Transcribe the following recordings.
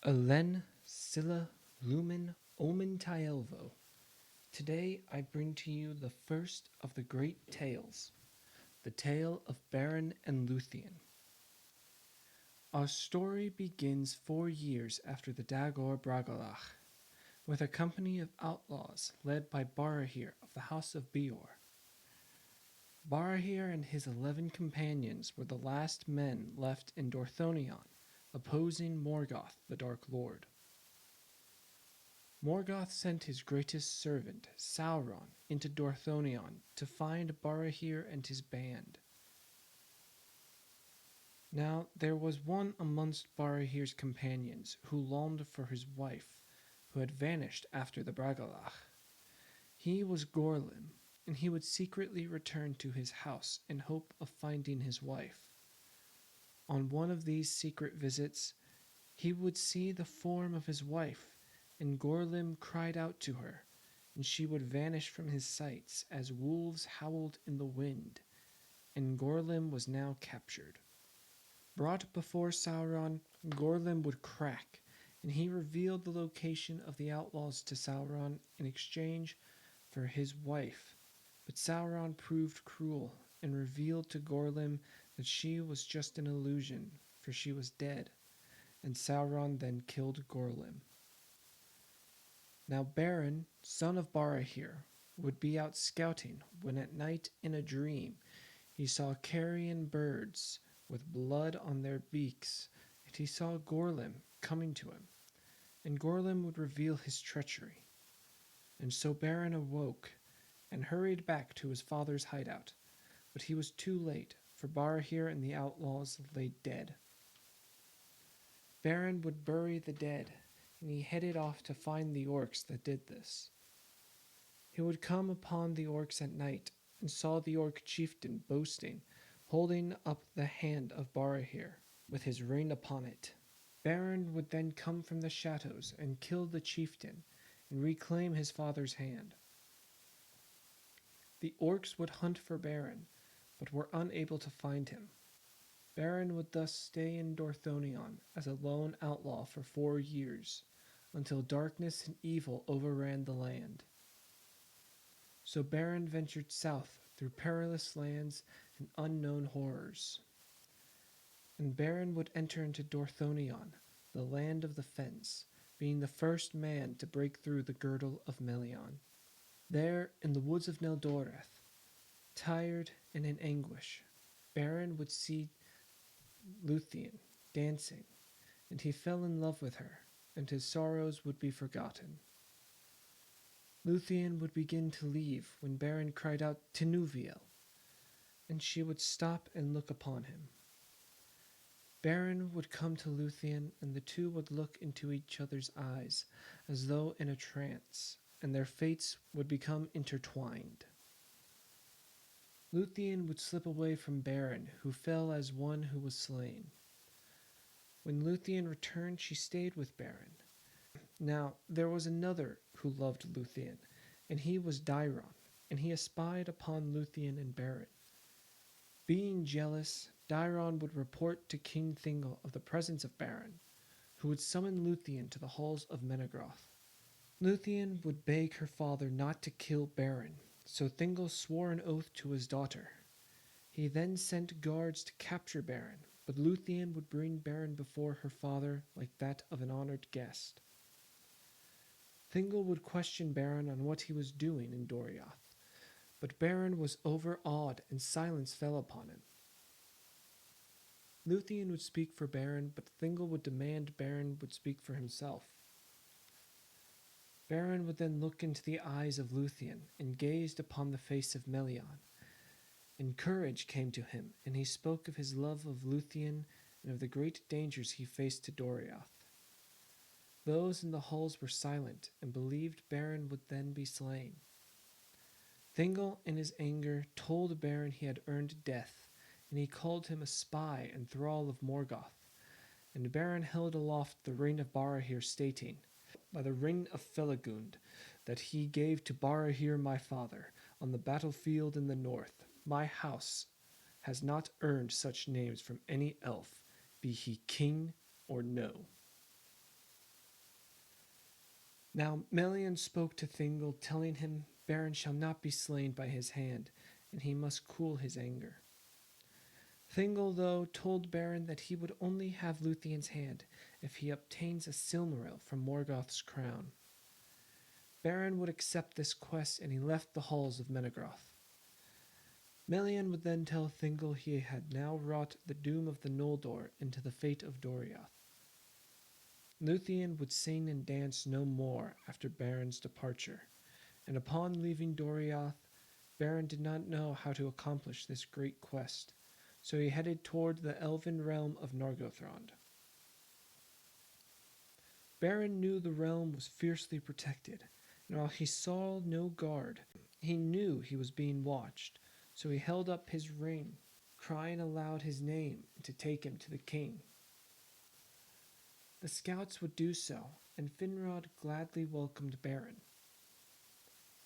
Elen Silla Lumen Omen Tielvo. Today I bring to you the first of the great tales, the tale of Beren and Luthien. Our story begins 4 years after the Dagor Bragalach, with a company of outlaws led by Barahir of the House of Beor. Barahir and his 11 companions were the last men left in Dorthonion, opposing Morgoth, the Dark Lord. Morgoth sent his greatest servant, Sauron, into Dorthonion to find Barahir and his band. Now there was one amongst Barahir's companions who longed for his wife, who had vanished after the Bragalach. He was Gorlim, and he would secretly return to his house in hope of finding his wife. On one of these secret visits, he would see the form of his wife, and Gorlim cried out to her, and she would vanish from his sights as wolves howled in the wind, and Gorlim was now captured. Brought before Sauron, Gorlim would crack, and he revealed the location of the outlaws to Sauron in exchange for his wife. But Sauron proved cruel and revealed to Gorlim that she was just an illusion, for she was dead, and Sauron then killed Gorlim. Now Beren, son of Barahir, would be out scouting when at night in a dream he saw carrion birds with blood on their beaks, and he saw Gorlim coming to him, and Gorlim would reveal his treachery. And so Beren awoke and hurried back to his father's hideout, but he was too late, for Barahir and the outlaws lay dead. Beren would bury the dead, and he headed off to find the orcs that did this. He would come upon the orcs at night, and saw the orc chieftain boasting, holding up the hand of Barahir, with his ring upon it. Beren would then come from the shadows and kill the chieftain, and reclaim his father's hand. The orcs would hunt for Beren, but were unable to find him. Beren would thus stay in Dorthonion as a lone outlaw for 4 years, until darkness and evil overran the land. So Beren ventured south through perilous lands and unknown horrors. And Beren would enter into Dorthonion, the land of the fence, being the first man to break through the girdle of Melion. There, in the woods of Neldoreth, tired and in anguish, Beren would see Luthien dancing, and he fell in love with her, and his sorrows would be forgotten. Luthien would begin to leave when Beren cried out Tinuviel, and she would stop and look upon him. Beren would come to Luthien, and the two would look into each other's eyes as though in a trance, and their fates would become intertwined. Luthien would slip away from Beren, who fell as one who was slain. When Luthien returned, she stayed with Beren. Now there was another who loved Luthien, and he was Daeron, and he espied upon Luthien and Beren. Being jealous, Daeron would report to King Thingol of the presence of Beren, who would summon Luthien to the halls of Menegroth. Luthien would beg her father not to kill Beren, so Thingol swore an oath to his daughter. He then sent guards to capture Beren, but Luthien would bring Beren before her father like that of an honored guest. Thingol would question Beren on what he was doing in Doriath, but Beren was overawed and silence fell upon him. Luthien would speak for Beren, but Thingol would demand Beren would speak for himself. Beren would then look into the eyes of Luthien and gazed upon the face of Melion, and courage came to him, and he spoke of his love of Luthien and of the great dangers he faced to Doriath. Those in the halls were silent and believed Beren would then be slain. Thingol, in his anger, told Beren he had earned death, and he called him a spy and thrall of Morgoth. And Beren held aloft the ring of Barahir, stating, "By the ring of Felagund, that he gave to Barahir my father, on the battlefield in the north, my house has not earned such names from any elf, be he king or no." Now Melian spoke to Thingol, telling him Beren shall not be slain by his hand, and he must cool his anger. Thingol, though, told Beren that he would only have Luthien's hand if he obtains a Silmaril from Morgoth's crown. Beren would accept this quest, and he left the halls of Menegroth. Melian would then tell Thingol he had now wrought the doom of the Noldor into the fate of Doriath. Luthien would sing and dance no more after Beren's departure, and upon leaving Doriath, Beren did not know how to accomplish this great quest, so he headed toward the elven realm of Nargothrond. Beren knew the realm was fiercely protected, and while he saw no guard, he knew he was being watched, so he held up his ring, crying aloud his name to take him to the king. The scouts would do so, and Finrod gladly welcomed Beren.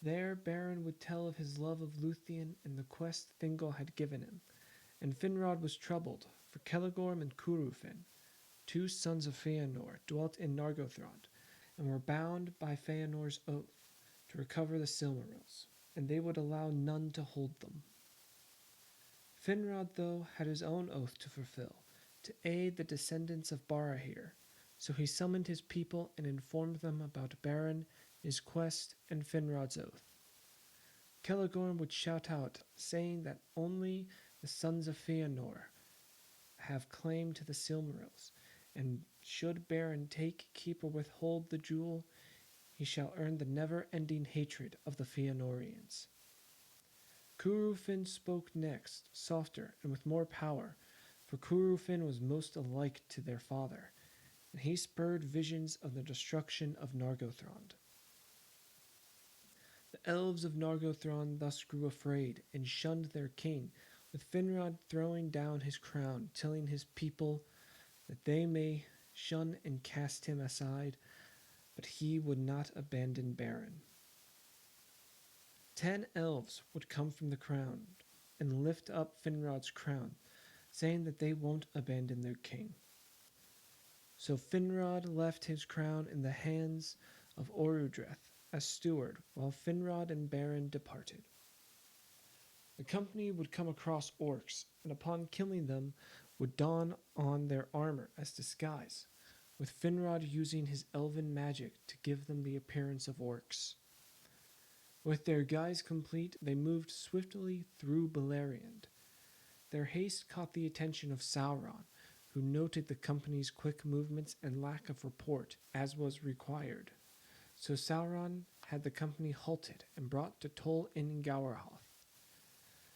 There Beren would tell of his love of Luthien and the quest Thingol had given him, and Finrod was troubled, for Celegorm and Curufin, two sons of Feanor, dwelt in Nargothrond, and were bound by Feanor's oath to recover the Silmarils, and they would allow none to hold them. Finrod, though, had his own oath to fulfill, to aid the descendants of Barahir, so he summoned his people and informed them about Beren, his quest, and Finrod's oath. Celegorm would shout out, saying that only the sons of Feanor have claim to the Silmarils, and should Beren take, keep, or withhold the jewel, he shall earn the never-ending hatred of the Feanorians. Curufin spoke next, softer and with more power, for Curufin was most alike to their father, and he spurred visions of the destruction of Nargothrond. The elves of Nargothrond thus grew afraid, and shunned their king, with Finrod throwing down his crown, telling his people that they may shun and cast him aside, but he would not abandon Beren. 10 elves would come from the crown and lift up Finrod's crown, saying that they won't abandon their king. So Finrod left his crown in the hands of Orudreth as steward, while Finrod and Beren departed. The company would come across orcs, and upon killing them would don on their armor as disguise, with Finrod using his elven magic to give them the appearance of orcs. With their guise complete, they moved swiftly through Beleriand. Their haste caught the attention of Sauron, who noted the company's quick movements and lack of report, as was required. So Sauron had the company halted and brought to Tol in Gowerhoth,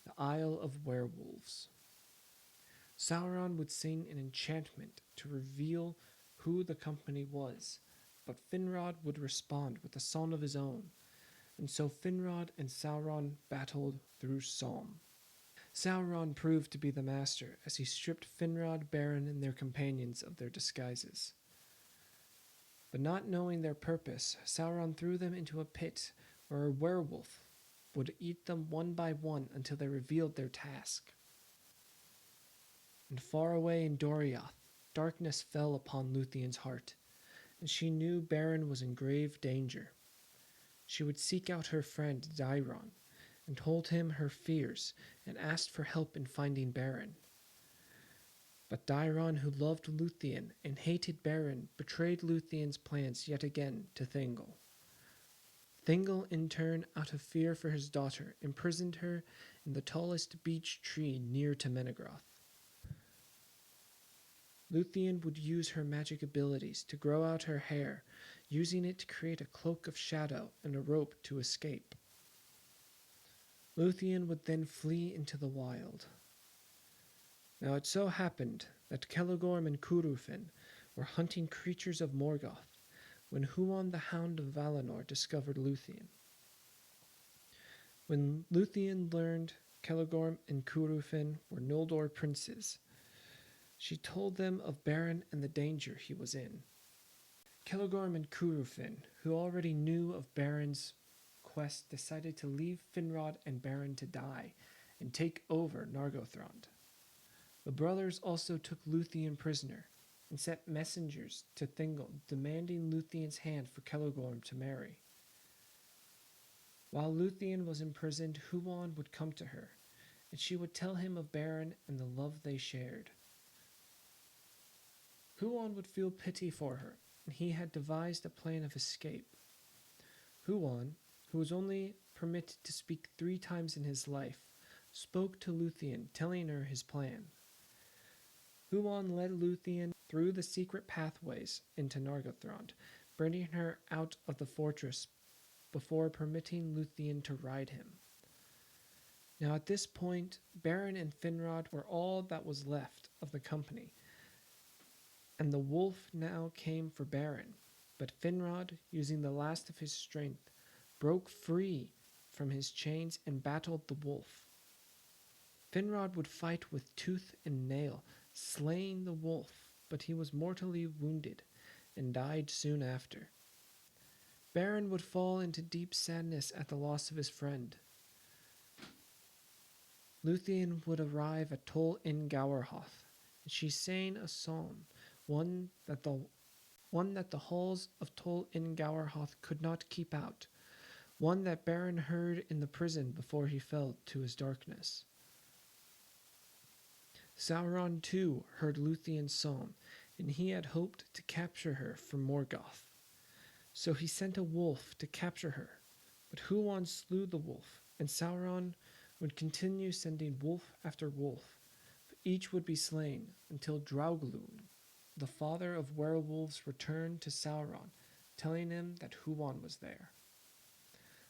the Isle of Werewolves. Sauron would sing an enchantment to reveal who the company was, but Finrod would respond with a song of his own, and so Finrod and Sauron battled through song. Sauron proved to be the master as he stripped Finrod, Beren, and their companions of their disguises. But not knowing their purpose, Sauron threw them into a pit where a werewolf would eat them one by one until they revealed their task. And far away in Doriath, darkness fell upon Luthien's heart, and she knew Beren was in grave danger. She would seek out her friend Dairon, and told him her fears, and asked for help in finding Beren. But Dairon, who loved Luthien and hated Beren, betrayed Luthien's plans yet again to Thingol. Thingol, in turn, out of fear for his daughter, imprisoned her in the tallest beech tree near to Menegroth. Luthien would use her magic abilities to grow out her hair, using it to create a cloak of shadow and a rope to escape. Luthien would then flee into the wild. Now it so happened that Celegorm and Curufin were hunting creatures of Morgoth when Huon the Hound of Valinor discovered Luthien. When Luthien learned Celegorm and Curufin were Noldor princes, she told them of Beren and the danger he was in. Celegorm and Curufin, who already knew of Beren's quest, decided to leave Finrod and Beren to die and take over Nargothrond. The brothers also took Luthien prisoner, and sent messengers to Thingol demanding Luthien's hand for Celegorm to marry. While Luthien was imprisoned, Huan would come to her, and she would tell him of Beren and the love they shared. Huan would feel pity for her, and he had devised a plan of escape. Huan, who was only permitted to speak 3 times in his life, spoke to Luthien, telling her his plan. Huan led Luthien through the secret pathways into Nargothrond, bringing her out of the fortress before permitting Luthien to ride him. Now at this point, Beren and Finrod were all that was left of the company, and the wolf now came for Beren, but Finrod, using the last of his strength, broke free from his chains and battled the wolf. Finrod would fight with tooth and nail, slaying the wolf, but he was mortally wounded and died soon after. Beren would fall into deep sadness at the loss of his friend. Luthien would arrive at Tol in Gowerhoth, and she sang a psalm, one that the halls of Tol in Gowerhoth could not keep out, one that Beren heard in the prison before he fell to his darkness. Sauron too heard Luthien's psalm, and he had hoped to capture her from Morgoth. So he sent a wolf to capture her, but Huan slew the wolf, and Sauron would continue sending wolf after wolf, but each would be slain until Draugluin, the father of werewolves, returned to Sauron, telling him that Huan was there.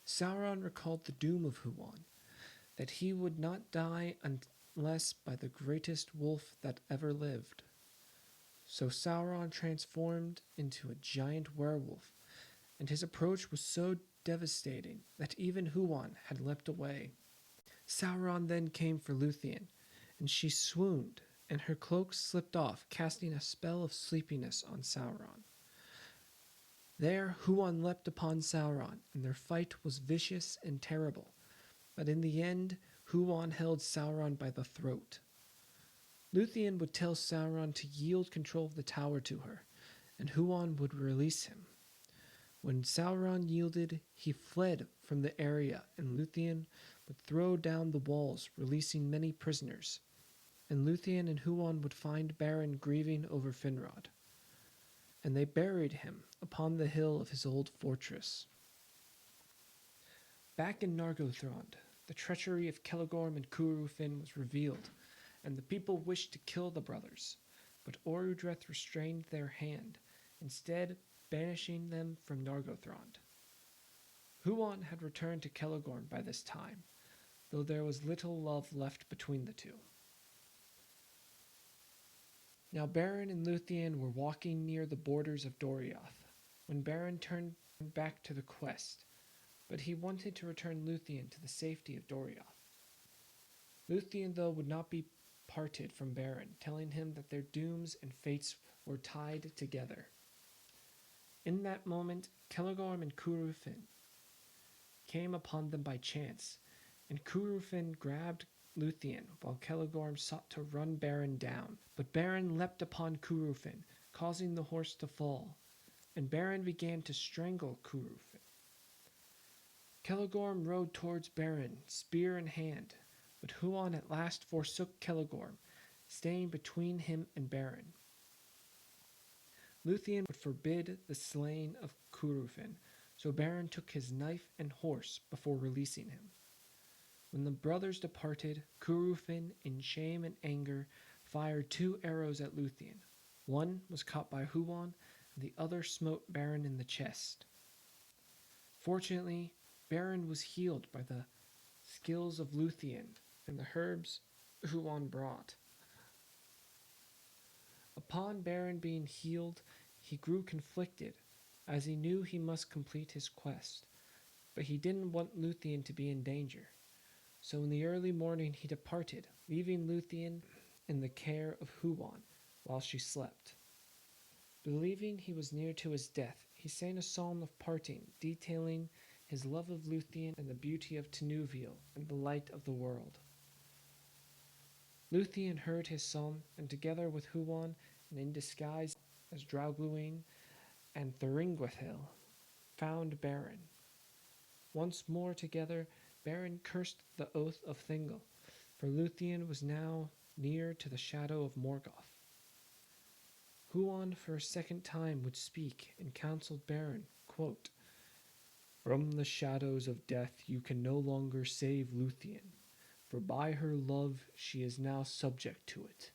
Sauron recalled the doom of Huan, that he would not die unless by the greatest wolf that ever lived. So Sauron transformed into a giant werewolf, and his approach was so devastating that even Huan had leapt away. Sauron then came for Luthien, and she swooned, and her cloak slipped off, casting a spell of sleepiness on Sauron. There Huan leapt upon Sauron, and their fight was vicious and terrible, but in the end Huan held Sauron by the throat. Luthien would tell Sauron to yield control of the tower to her, and Huan would release him. When Sauron yielded, he fled from the area, and Luthien would throw down the walls, releasing many prisoners. And Luthien and Huan would find Beren grieving over Finrod, and they buried him upon the hill of his old fortress. Back in Nargothrond, the treachery of Celegorm and Curufin was revealed, and the people wished to kill the brothers, but Orudreth restrained their hand, instead banishing them from Nargothrond. Huan had returned to Celegorm by this time, though there was little love left between the two. Now Beren and Luthien were walking near the borders of Doriath, when Beren turned back to the quest, but he wanted to return Luthien to the safety of Doriath. Luthien, though, would not be parted from Beren, telling him that their dooms and fates were tied together. In that moment, Celegorm and Curufin came upon them by chance, and Curufin grabbed Luthien while Celegorm sought to run Beren down. But Beren leapt upon Curufin, causing the horse to fall, and Beren began to strangle Curufin. Celegorm rode towards Beren, spear in hand, but Huan at last forsook Celegorm, staying between him and Beren. Luthien would forbid the slaying of Curufin, so Beren took his knife and horse before releasing him. When the brothers departed, Curufin, in shame and anger, fired 2 arrows at Luthien. One was caught by Huan, and the other smote Beren in the chest. Fortunately, Beren was healed by the skills of Luthien and the herbs Huan brought. Upon Beren being healed, he grew conflicted, as he knew he must complete his quest, but he didn't want Luthien to be in danger. So in the early morning he departed, leaving Luthien in the care of Huan while she slept. Believing he was near to his death, he sang a psalm of parting, detailing his love of Luthien and the beauty of Tinuviel and the light of the world. Luthien heard his psalm, and together with Huan and in disguise as Draugluin and Thuringwethil, found Beren. Once more together, Beren cursed the oath of Thingol, for Luthien was now near to the shadow of Morgoth. Huon for a second time would speak and counseled Beren, quote, "From the shadows of death you can no longer save Luthien, for by her love she is now subject to it.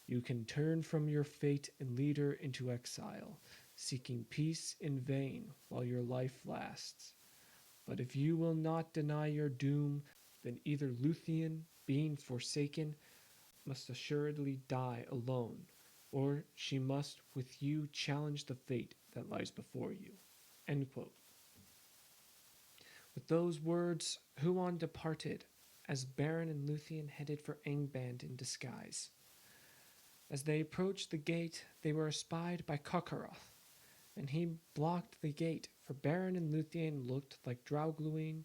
You can turn from your fate and lead her into exile, seeking peace in vain while your life lasts. But if you will not deny your doom, then either Luthien, being forsaken, must assuredly die alone, or she must with you challenge the fate that lies before you." End quote. With those words, Huon departed, as Beren and Luthien headed for Angband in disguise. As they approached the gate, they were espied by Cockcroft, and he blocked the gate, for Beren and Luthien looked like Draugluin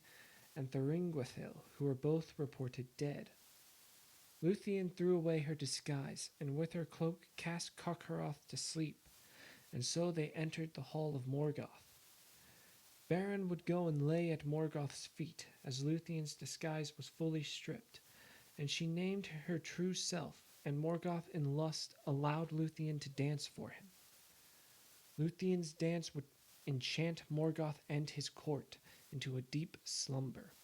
and Thuringwethil, who were both reported dead. Luthien threw away her disguise, and with her cloak cast Cockcroft to sleep, and so they entered the hall of Morgoth. Beren would go and lay at Morgoth's feet, as Luthien's disguise was fully stripped, and she named her true self, and Morgoth in lust allowed Luthien to dance for him. Luthien's dance would enchant Morgoth and his court into a deep slumber.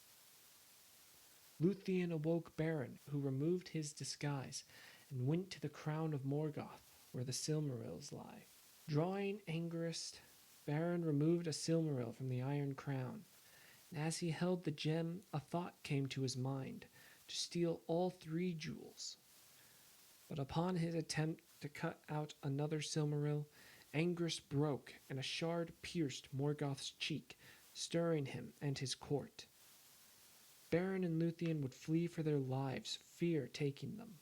Luthien awoke Beren, who removed his disguise, and went to the crown of Morgoth, where the Silmarils lie. Drawing Angrist, Beren removed a Silmaril from the iron crown, and as he held the gem, a thought came to his mind, to steal all 3 jewels. But upon his attempt to cut out another Silmaril, Angrist broke, and a shard pierced Morgoth's cheek, stirring him and his court. Beren and Luthien would flee for their lives, fear taking them.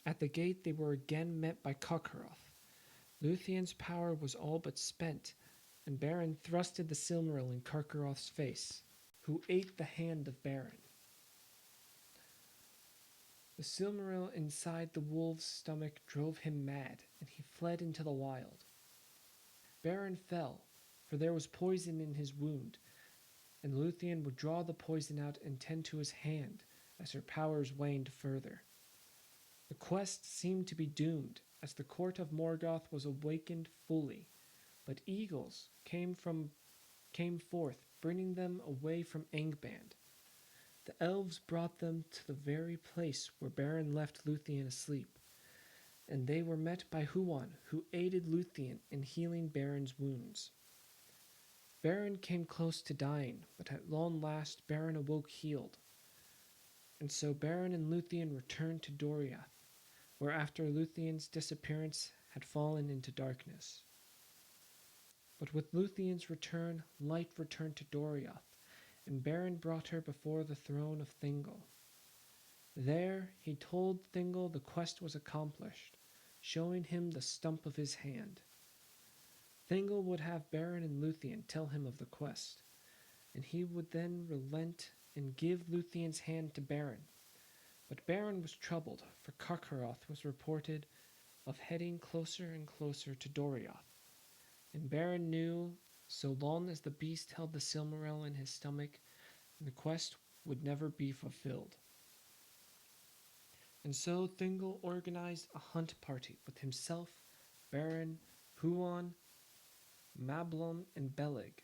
At the gate they were again met by Cockcroft. Luthien's power was all but spent, and Beren thrusted the Silmaril in Cockcroft's face, who ate the hand of Beren. The Silmaril inside the wolf's stomach drove him mad, and he fled into the wild. Beren fell, for there was poison in his wound, and Luthien would draw the poison out and tend to his hand as her powers waned further. The quest seemed to be doomed, as the court of Morgoth was awakened fully, but eagles came forth, bringing them away from Angband. The elves brought them to the very place where Beren left Luthien asleep, and they were met by Huon, who aided Luthien in healing Beren's wounds. Beren came close to dying, but at long last Beren awoke healed. And so Beren and Luthien returned to Doriath, where after Luthien's disappearance had fallen into darkness. But with Luthien's return, light returned to Doriath, and Beren brought her before the throne of Thingol. There he told Thingol the quest was accomplished, showing him the stump of his hand. Thingol would have Beren and Luthien tell him of the quest, and he would then relent and give Luthien's hand to Beren. But Beren was troubled, for Cockcroft was reported of heading closer and closer to Doriath, and Beren knew so long as the beast held the Silmaril in his stomach, the quest would never be fulfilled. And so Thingol organized a hunt party with himself, Beren, Huon, Mablon, and Beleg.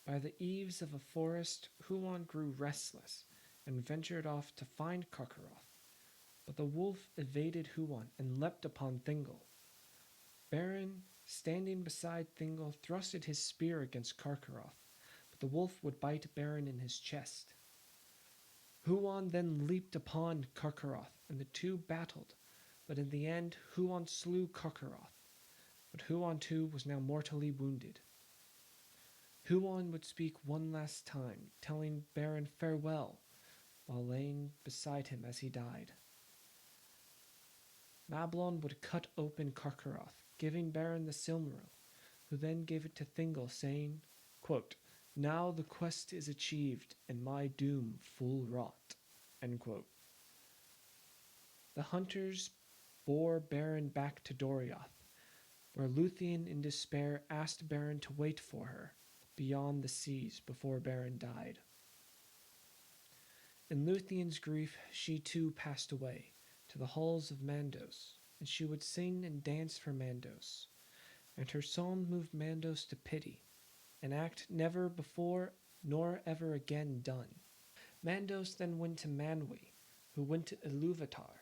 By the eaves of a forest, Huon grew restless and ventured off to find Cockcroft, but the wolf evaded Huon and leapt upon Thingol. Beren, standing beside Thingol, thrusted his spear against Cockcroft, but the wolf would bite Beren in his chest. Huon then leaped upon Cockcroft, and the 2 battled, but in the end Huon slew Cockcroft, but Huon too was now mortally wounded. Huon would speak one last time, telling Beren farewell, while laying beside him as he died. Mablon would cut open Cockcroft, giving Beren the Silmaril, who then gave it to Thingol, saying, quote, "Now the quest is achieved, and my doom full wrought." End quote. The hunters bore Beren back to Doriath, where Luthien in despair asked Beren to wait for her beyond the seas before Beren died. In Luthien's grief, she too passed away to the halls of Mandos, and she would sing and dance for Mandos, and her song moved Mandos to pity, an act never before nor ever again done. Mandos then went to Manwë, who went to Iluvatar,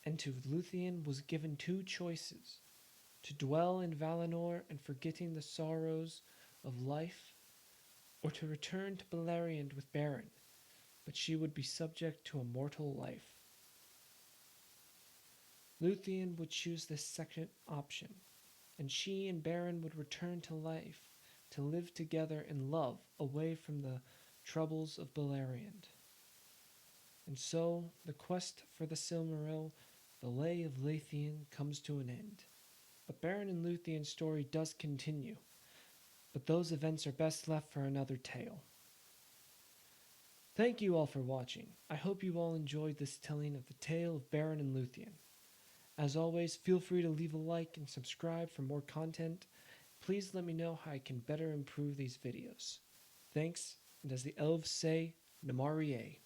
and to Luthien was given two choices: to dwell in Valinor and forgetting the sorrows of life, or to return to Beleriand with Beren, but she would be subject to a mortal life. Luthien would choose this second option, and she and Beren would return to life, to live together in love away from the troubles of Beleriand. And so, the quest for the Silmaril, the Lay of Luthien, comes to an end. But Beren and Luthien's story does continue, but those events are best left for another tale. Thank you all for watching. I hope you all enjoyed this telling of the tale of Beren and Luthien. As always, feel free to leave a like and subscribe for more content. Please let me know how I can better improve these videos. Thanks, and as the elves say, Namarie.